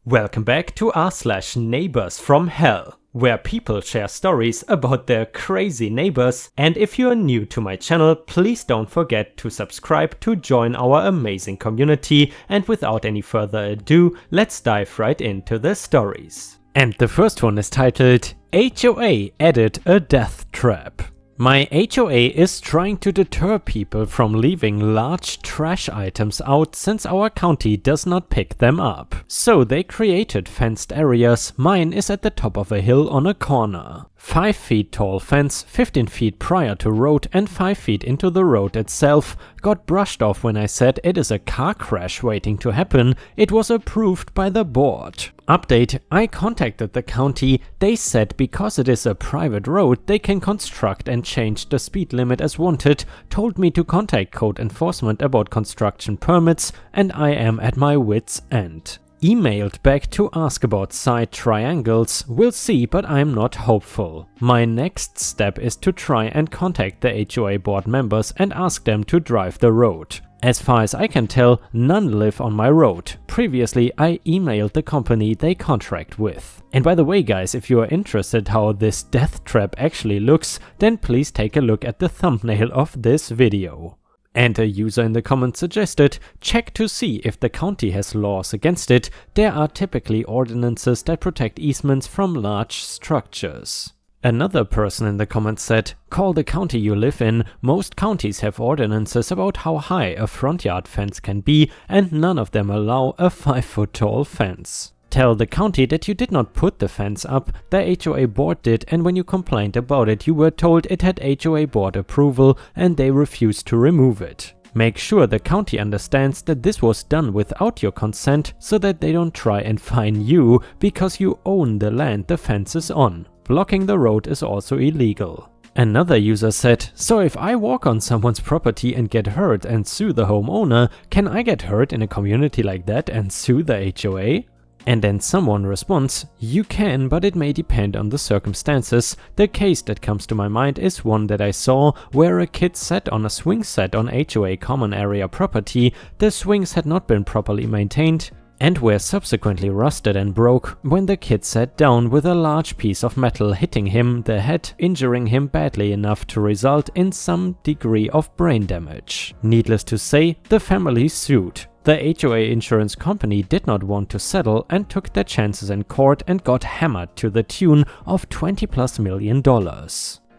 Welcome back to r/neighbors from hell, where people share stories about their crazy neighbors. And if you're new to my channel, please don't forget to subscribe to join our amazing community. And without any further ado, let's dive right into the stories. And the first one is titled HOA Added a Death Trap. My HOA is trying to deter people from leaving large trash items out since our county does not pick them up. So they created fenced areas. Mine is at the top of a hill on a corner. 5 feet tall fence, 15 feet prior to road and 5 feet into the road itself. Got brushed off when I said it is a car crash waiting to happen. It was approved by the board. Update: I contacted the county. They said because it is a private road they can construct and change the speed limit as wanted, told me to contact code enforcement about construction permits, and I am at my wit's end. Emailed back to ask about side triangles. We'll see, but I'm not hopeful. My next step is to try and contact the HOA board members and ask them to drive the road. As far as I can tell, none live on my road. Previously, I emailed the company they contract with. And by the way guys, if you are interested how this death trap actually looks, then please take a look at the thumbnail of this video. And a user in the comments suggested, check to see if the county has laws against it. There are typically ordinances that protect easements from large structures. Another person in the comments said, call the county you live in. Most counties have ordinances about how high a front yard fence can be, and none of them allow a 5-foot tall fence. Tell the county that you did not put the fence up, the HOA board did, and when you complained about it you were told it had HOA board approval and they refused to remove it. Make sure the county understands that this was done without your consent so that they don't try and fine you because you own the land the fence is on. Blocking the road is also illegal. Another user said, so if I walk on someone's property and get hurt and sue the homeowner, can I get hurt in a community like that and sue the HOA? And then someone responds, you can, but it may depend on the circumstances. The case that comes to my mind is one that I saw where a kid sat on a swing set on HOA common area property. The swings had not been properly maintained and were subsequently rusted and broke when the kid sat down, with a large piece of metal hitting him the head, injuring him badly enough to result in some degree of brain damage. Needless to say, the family sued. The HOA insurance company did not want to settle and took their chances in court and got hammered to the tune of $20+ million.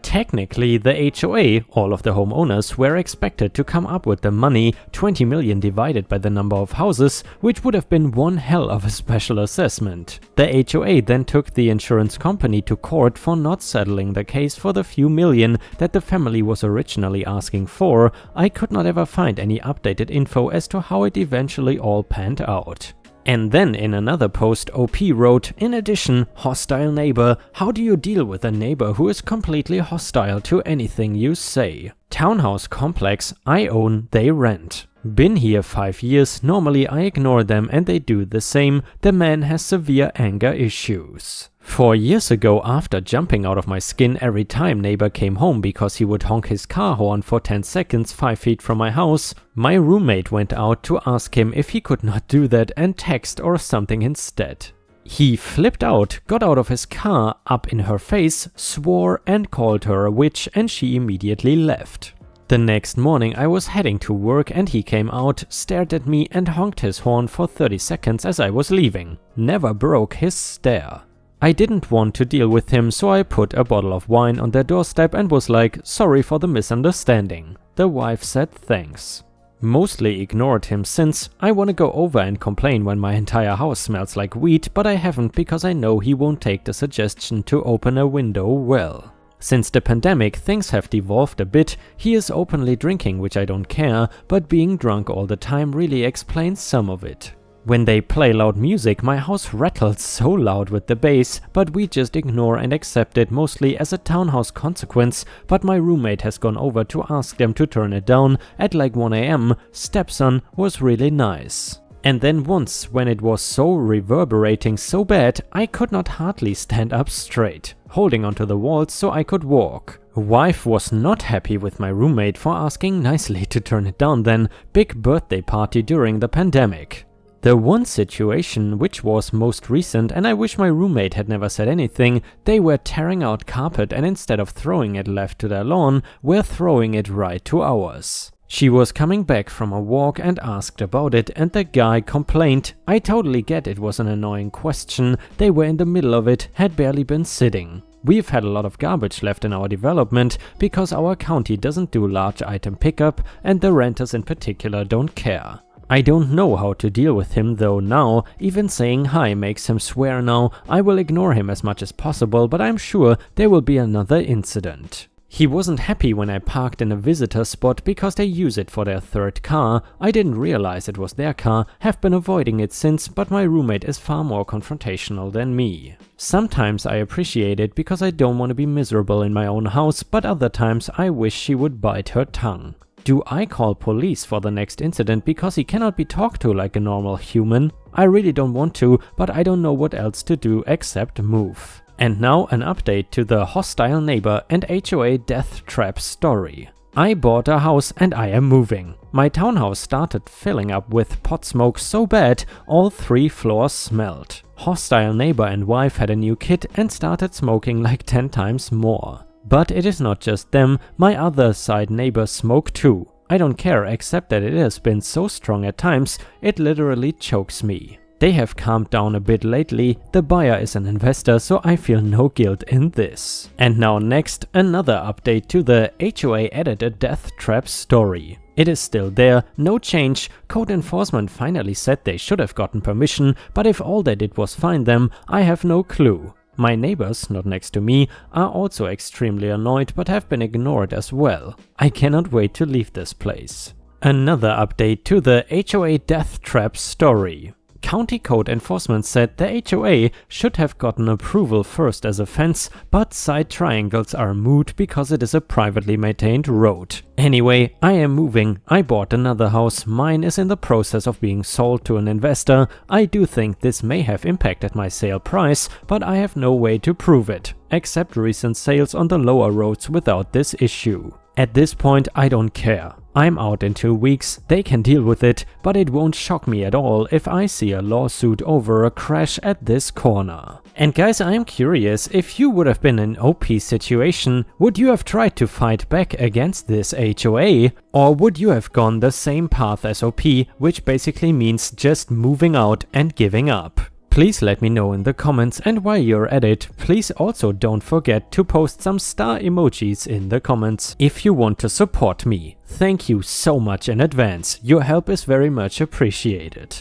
Technically, the HOA, all of the homeowners, were expected to come up with the money, 20 million divided by the number of houses, which would have been one hell of a special assessment. The HOA then took the insurance company to court for not settling the case for the few million that the family was originally asking for. I could not ever find any updated info as to how it eventually all panned out. And then in another post, OP wrote, in addition, hostile neighbor, how do you deal with a neighbor who is completely hostile to anything you say? Townhouse complex, I own, they rent. Been here 5 years, normally I ignore them and they do the same. The man has severe anger issues. 4 years ago, after jumping out of my skin every time neighbor came home because he would honk his car horn for 10 seconds 5 feet from my house, my roommate went out to ask him if he could not do that and text or something instead. He flipped out, got out of his car, up in her face, swore and called her a witch, and she immediately left. The next morning I was heading to work and he came out, stared at me and honked his horn for 30 seconds as I was leaving. Never broke his stare. I didn't want to deal with him, so I put a bottle of wine on their doorstep and was like, sorry for the misunderstanding. The wife said thanks. Mostly ignored him since. I want to go over and complain when my entire house smells like weed, but I haven't because I know he won't take the suggestion to open a window well. Since the pandemic, things have devolved a bit. He is openly drinking, which I don't care, but being drunk all the time really explains some of it. When they play loud music, my house rattles so loud with the bass, but we just ignore and accept it mostly as a townhouse consequence. But my roommate has gone over to ask them to turn it down at like 1 AM. Stepson was really nice. And then once, when it was so reverberating so bad, I could not hardly stand up straight, holding onto the walls so I could walk. Wife was not happy with my roommate for asking nicely to turn it down then. Big birthday party during the pandemic. The one situation which was most recent, and I wish my roommate had never said anything, they were tearing out carpet and instead of throwing it left to their lawn, were throwing it right to ours. She was coming back from a walk and asked about it, and the guy complained. I totally get it was an annoying question, they were in the middle of it, had barely been sitting. We've had a lot of garbage left in our development because our county doesn't do large item pickup and the renters in particular don't care. I don't know how to deal with him though now, even saying hi makes him swear now. I will ignore him as much as possible, but I'm sure there will be another incident. He wasn't happy when I parked in a visitor spot because they use it for their third car. I didn't realize it was their car, have been avoiding it since, but my roommate is far more confrontational than me. Sometimes I appreciate it because I don't want to be miserable in my own house, but other times I wish she would bite her tongue. Do I call police for the next incident because he cannot be talked to like a normal human? I really don't want to, but I don't know what else to do except move. And now an update to the hostile neighbor and HOA death trap story. I bought a house and I am moving. My townhouse started filling up with pot smoke so bad all 3 floors smelled. Hostile neighbor and wife had a new kid and started smoking like 10 times more. But it is not just them, my other side neighbors smoke too. I don't care except that it has been so strong at times, it literally chokes me. They have calmed down a bit lately, the buyer is an investor so I feel no guilt in this. And now next, another update to the HOA edited death trap story. It is still there, no change, code enforcement finally said they should have gotten permission, but if all they did was find them, I have no clue. My neighbors, not next to me, are also extremely annoyed but have been ignored as well. I cannot wait to leave this place. Another update to the HOA death trap story. County code enforcement said the HOA should have gotten approval first as a fence, but side triangles are moot because it is a privately maintained road. Anyway, I am moving. I bought another house. Mine is in the process of being sold to an investor. I do think this may have impacted my sale price, but I have no way to prove it, except recent sales on the lower roads without this issue. At this point, I don't care. I'm out in 2 weeks, they can deal with it, but it won't shock me at all if I see a lawsuit over a crash at this corner. And guys, I'm curious, if you would have been in OP situation, would you have tried to fight back against this HOA? Or would you have gone the same path as OP, which basically means just moving out and giving up? Please let me know in the comments, and while you're at it, please also don't forget to post some star emojis in the comments if you want to support me. Thank you so much in advance, your help is very much appreciated.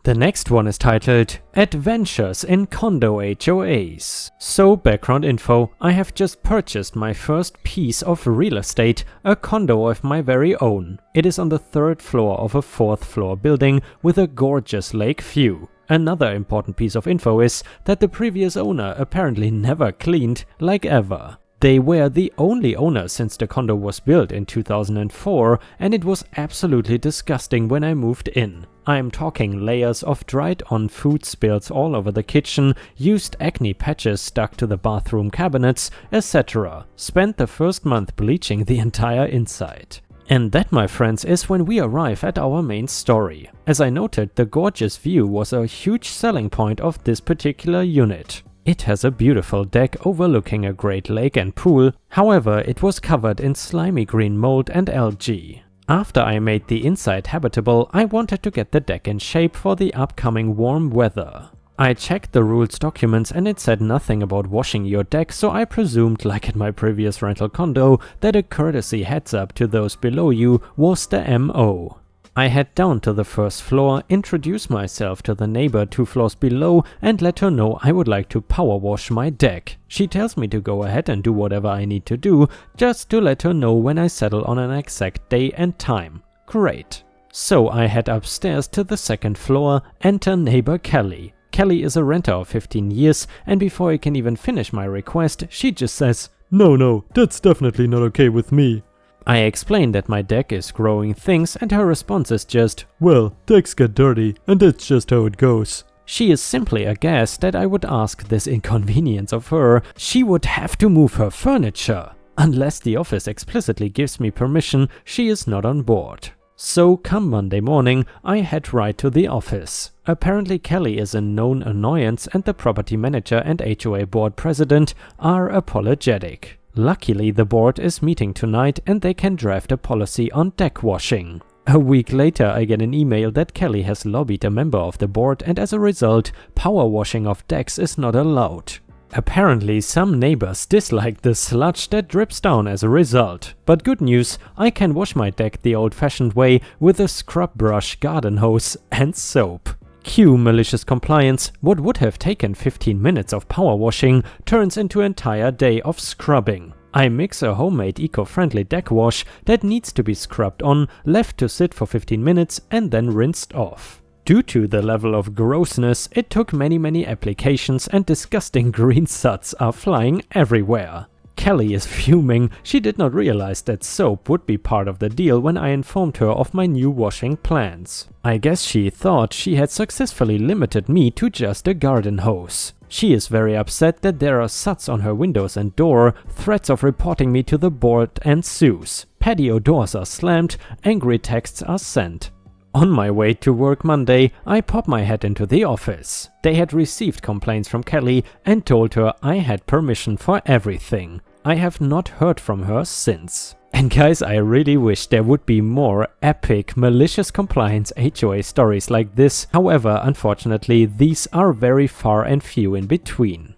The next one is titled Adventures in Condo HOAs. So, background info, I have just purchased my first piece of real estate, a condo of my very own. It is on the 3rd floor of a 4th floor building with a gorgeous lake view. Another important piece of info is that the previous owner apparently never cleaned, like ever. They were the only owner since the condo was built in 2004, and it was absolutely disgusting when I moved in. I'm talking layers of dried on food spills all over the kitchen, used acne patches stuck to the bathroom cabinets, etc. Spent the first month bleaching the entire inside. And that, my friends, is when we arrive at our main story. As I noted, the gorgeous view was a huge selling point of this particular unit. It has a beautiful deck overlooking a great lake and pool, however it was covered in slimy green mold and algae. After I made the inside habitable, I wanted to get the deck in shape for the upcoming warm weather. I checked the rules documents and it said nothing about washing your deck, so I presumed, like at my previous rental condo, that a courtesy heads up to those below you was the MO. I head down to the 1st floor, introduce myself to the neighbor 2 floors below and let her know I would like to power wash my deck. She tells me to go ahead and do whatever I need to do, just to let her know when I settle on an exact day and time. Great. So I head upstairs to the 2nd floor, enter neighbor Kelly. Kelly is a renter of 15 years, and before I can even finish my request, she just says, No, that's definitely not okay with me. I explain that my deck is growing things and her response is just, well, decks get dirty and that's just how it goes. She is simply aghast that I would ask this inconvenience of her. She would have to move her furniture. Unless the office explicitly gives me permission, she is not on board. So come Monday morning, I head right to the office. Apparently Kelly is a known annoyance and the property manager and HOA board president are apologetic. Luckily the board is meeting tonight and they can draft a policy on deck washing. A week later I get an email that Kelly has lobbied a member of the board and as a result, power washing of decks is not allowed. Apparently some neighbors dislike the sludge that drips down as a result. But good news, I can wash my deck the old-fashioned way with a scrub brush, garden hose and soap. Cue malicious compliance. What would have taken 15 minutes of power washing turns into an entire day of scrubbing. I mix a homemade eco-friendly deck wash that needs to be scrubbed on, left to sit for 15 minutes and then rinsed off. Due to the level of grossness, it took many applications and disgusting green suds are flying everywhere. Kelly is fuming. She did not realize that soap would be part of the deal when I informed her of my new washing plans. I guess she thought she had successfully limited me to just a garden hose. She is very upset that there are suds on her windows and door, threats of reporting me to the board ensues. Patio doors are slammed, angry texts are sent. On my way to work Monday, I pop my head into the office. They had received complaints from Kelly and told her I had permission for everything. I have not heard from her since. And guys, I really wish there would be more epic, malicious compliance HOA stories like this. However, unfortunately, these are very far and few in between.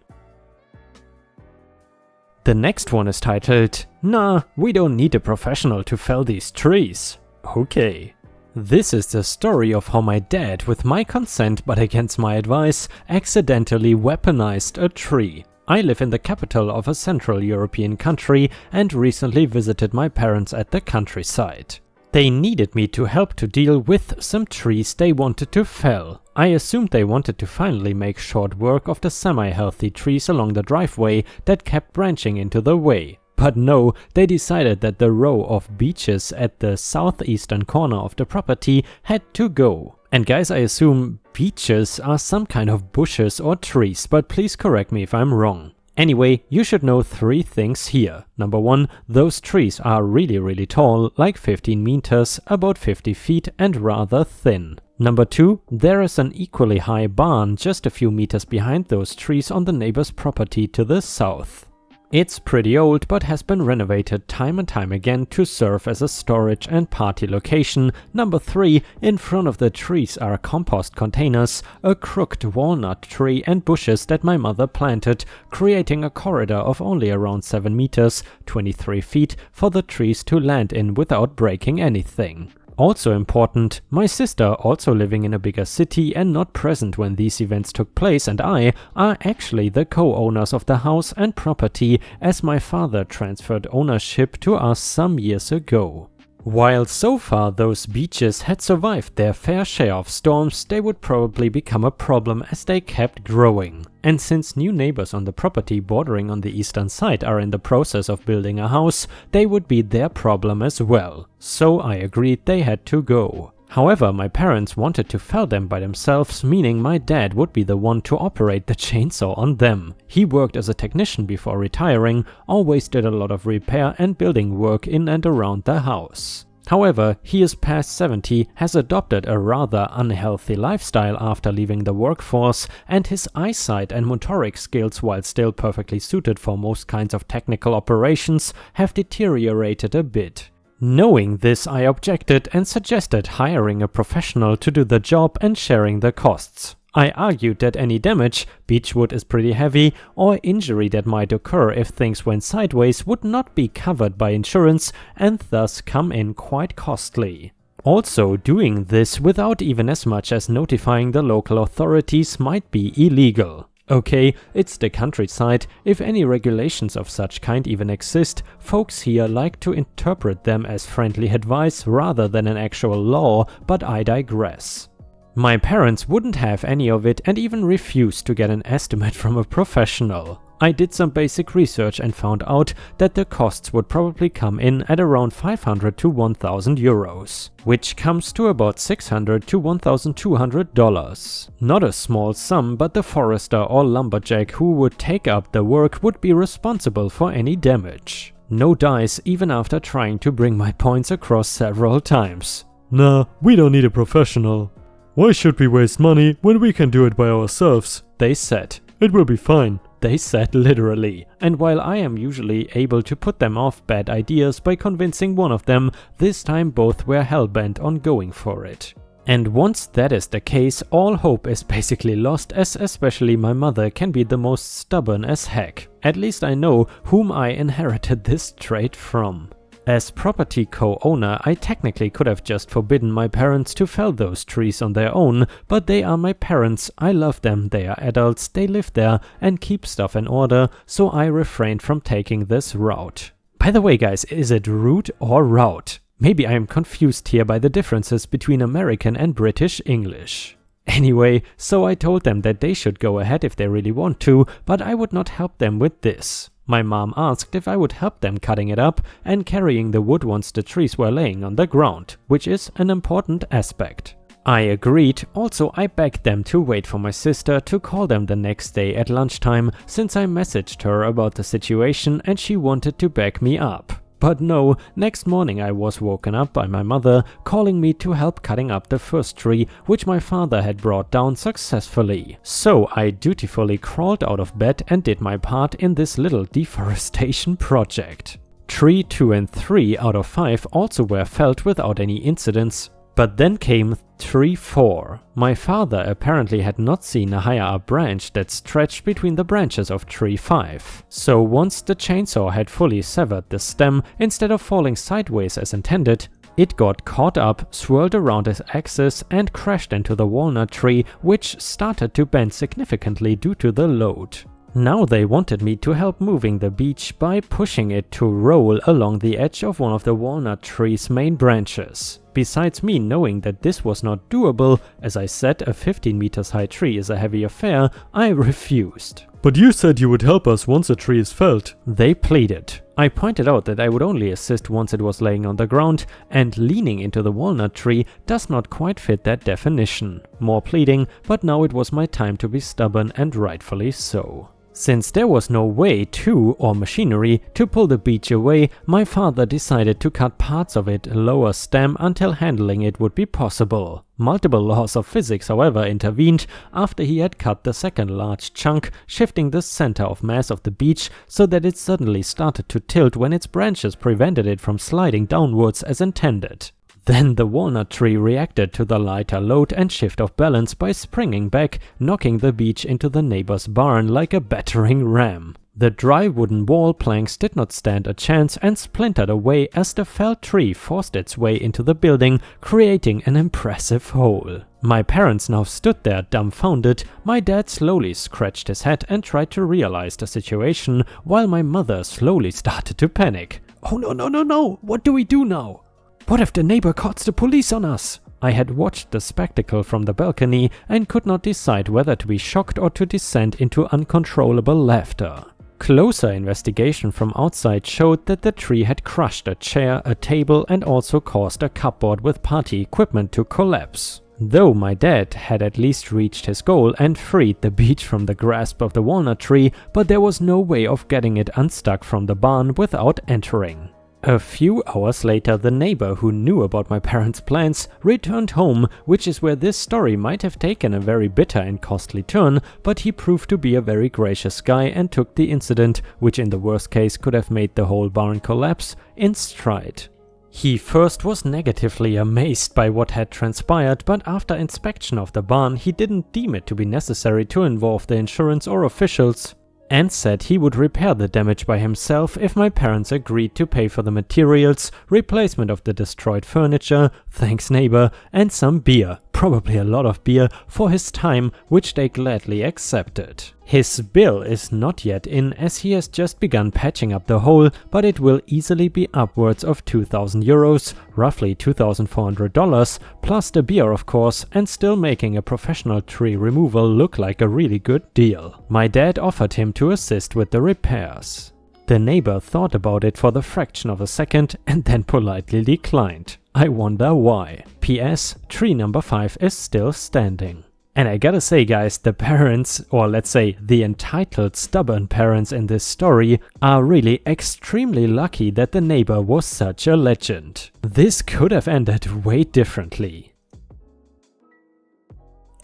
The next one is titled, "Nah, we don't need a professional to fell these trees." Okay. This is the story of how my dad, with my consent but against my advice, accidentally weaponized a tree. I live in the capital of a Central European country and recently visited my parents at the countryside. They needed me to help to deal with some trees they wanted to fell. I assumed they wanted to finally make short work of the semi-healthy trees along the driveway that kept branching into the way. But no, they decided that the row of beeches at the southeastern corner of the property had to go. And guys, I assume beeches are some kind of bushes or trees, but please correct me if I'm wrong. Anyway, you should know 3 things here. Number 1, those trees are really tall, like 15 meters, about 50 feet and rather thin. Number 2, there is an equally high barn just a few meters behind those trees on the neighbor's property to the south. It's pretty old but has been renovated time and time again to serve as a storage and party location. Number 3, in front of the trees are compost containers, a crooked walnut tree and bushes that my mother planted, creating a corridor of only around 7 meters, 23 feet, for the trees to land in without breaking anything. Also important, my sister, also living in a bigger city and not present when these events took place, and I are actually the co-owners of the house and property, as my father transferred ownership to us some years ago. While so far those beeches had survived their fair share of storms, they would probably become a problem as they kept growing. And since new neighbors on the property bordering on the eastern side are in the process of building a house, they would be their problem as well. So I agreed they had to go. However, my parents wanted to fell them by themselves, meaning my dad would be the one to operate the chainsaw on them. He worked as a technician before retiring, always did a lot of repair and building work in and around the house. However, he is past 70, has adopted a rather unhealthy lifestyle after leaving the workforce, and his eyesight and motoric skills, while still perfectly suited for most kinds of technical operations, have deteriorated a bit. Knowing this, I objected and suggested hiring a professional to do the job and sharing the costs. I argued that any damage, beechwood is pretty heavy, or injury that might occur if things went sideways would not be covered by insurance and thus come in quite costly. Also, doing this without even as much as notifying the local authorities might be illegal. Okay, it's the countryside. If any regulations of such kind even exist, folks here like to interpret them as friendly advice rather than an actual law, but I digress. My parents wouldn't have any of it and even refused to get an estimate from a professional. I did some basic research and found out that the costs would probably come in at around 500 to 1000 euros, which comes to about $600 to $1,200. Not a small sum, but the forester or lumberjack who would take up the work would be responsible for any damage. No dice even after trying to bring my points across several times. Nah, we don't need a professional. Why should we waste money when we can do it by ourselves? They said. It will be fine. They said literally. And while I am usually able to put them off bad ideas by convincing one of them, this time both were hellbent on going for it. And once that is the case, all hope is basically lost, as especially my mother can be the most stubborn as heck. At least I know whom I inherited this trait from. As property co-owner, I technically could have just forbidden my parents to fell those trees on their own, but they are my parents, I love them, they are adults, they live there and keep stuff in order, so I refrained from taking this route. By the way guys, is it route or route? Maybe I am confused here by the differences between American and British English. Anyway, so I told them that they should go ahead if they really want to, but I would not help them with this. My mom asked if I would help them cutting it up and carrying the wood once the trees were laying on the ground, which is an important aspect. I agreed. Also, I begged them to wait for my sister to call them the next day at lunchtime, since I messaged her about the situation and she wanted to back me up. But no, next morning I was woken up by my mother calling me to help cutting up the first tree, which my father had brought down successfully. So I dutifully crawled out of bed and did my part in this little deforestation project. Tree 2 and 3 out of 5 also were felled without any incidents. But then came tree 4. My father apparently had not seen a higher up branch that stretched between the branches of tree 5. So once the chainsaw had fully severed the stem, instead of falling sideways as intended, it got caught up, swirled around its axis and crashed into the walnut tree, which started to bend significantly due to the load. Now they wanted me to help moving the beech by pushing it to roll along the edge of one of the walnut tree's main branches. Besides me knowing that this was not doable, as I said a 15 meters high tree is a heavy affair, I refused. But you said you would help us once a tree is felled. They pleaded. I pointed out that I would only assist once it was laying on the ground, and leaning into the walnut tree does not quite fit that definition. More pleading, but now it was my time to be stubborn, and rightfully so. Since there was no way to, or machinery, to pull the beech away, my father decided to cut parts of it lower stem until handling it would be possible. Multiple laws of physics, however, intervened after he had cut the second large chunk, shifting the center of mass of the beech so that it suddenly started to tilt when its branches prevented it from sliding downwards as intended. Then the walnut tree reacted to the lighter load and shift of balance by springing back, knocking the beech into the neighbor's barn like a battering ram. The dry wooden wall planks did not stand a chance and splintered away as the felled tree forced its way into the building, creating an impressive hole. My parents now stood there dumbfounded. My dad slowly scratched his head and tried to realize the situation, while my mother slowly started to panic. "Oh no, what do we do now? What if the neighbor calls the police on us?" I had watched the spectacle from the balcony and could not decide whether to be shocked or to descend into uncontrollable laughter. Closer investigation from outside showed that the tree had crushed a chair, a table, and also caused a cupboard with party equipment to collapse. Though my dad had at least reached his goal and freed the beech from the grasp of the walnut tree, but there was no way of getting it unstuck from the barn without entering. A few hours later, the neighbor who knew about my parents' plans returned home, which is where this story might have taken a very bitter and costly turn, but he proved to be a very gracious guy and took the incident, which in the worst case could have made the whole barn collapse, in stride. He first was negatively amazed by what had transpired, but after inspection of the barn he didn't deem it to be necessary to involve the insurance or officials, and said he would repair the damage by himself if my parents agreed to pay for the materials, replacement of the destroyed furniture, thanks neighbor, and some beer, probably a lot of beer, for his time, which they gladly accepted. His bill is not yet in, as he has just begun patching up the hole, but it will easily be upwards of 2,000 euros, roughly $2,400, plus the beer of course, and still making a professional tree removal look like a really good deal. My dad offered him to assist with the repairs. The neighbor thought about it for the fraction of a second and then politely declined. I wonder why. PS, tree number 5 is still standing. And I gotta say guys, the parents, or let's say the entitled stubborn parents in this story, are really extremely lucky that the neighbor was such a legend. This could have ended way differently.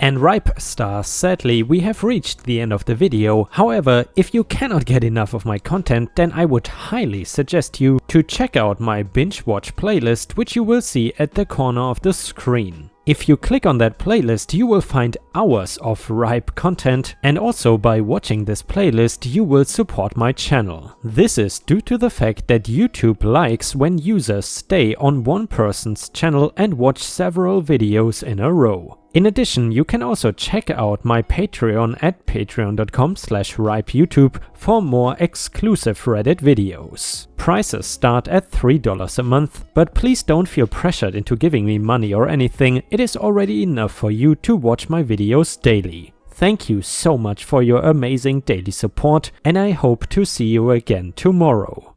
And Ripe Stars, sadly we have reached the end of the video. However, if you cannot get enough of my content, then I would highly suggest you to check out my binge watch playlist, which you will see at the corner of the screen. If you click on that playlist, you will find hours of ripe content, and also by watching this playlist you will support my channel. This is due to the fact that YouTube likes when users stay on one person's channel and watch several videos in a row. In addition, you can also check out my Patreon at patreon.com/ripeyoutube for more exclusive Reddit videos. Prices start at $3 a month, but please don't feel pressured into giving me money or anything. It is already enough for you to watch my videos daily. Thank you so much for your amazing daily support, and I hope to see you again tomorrow.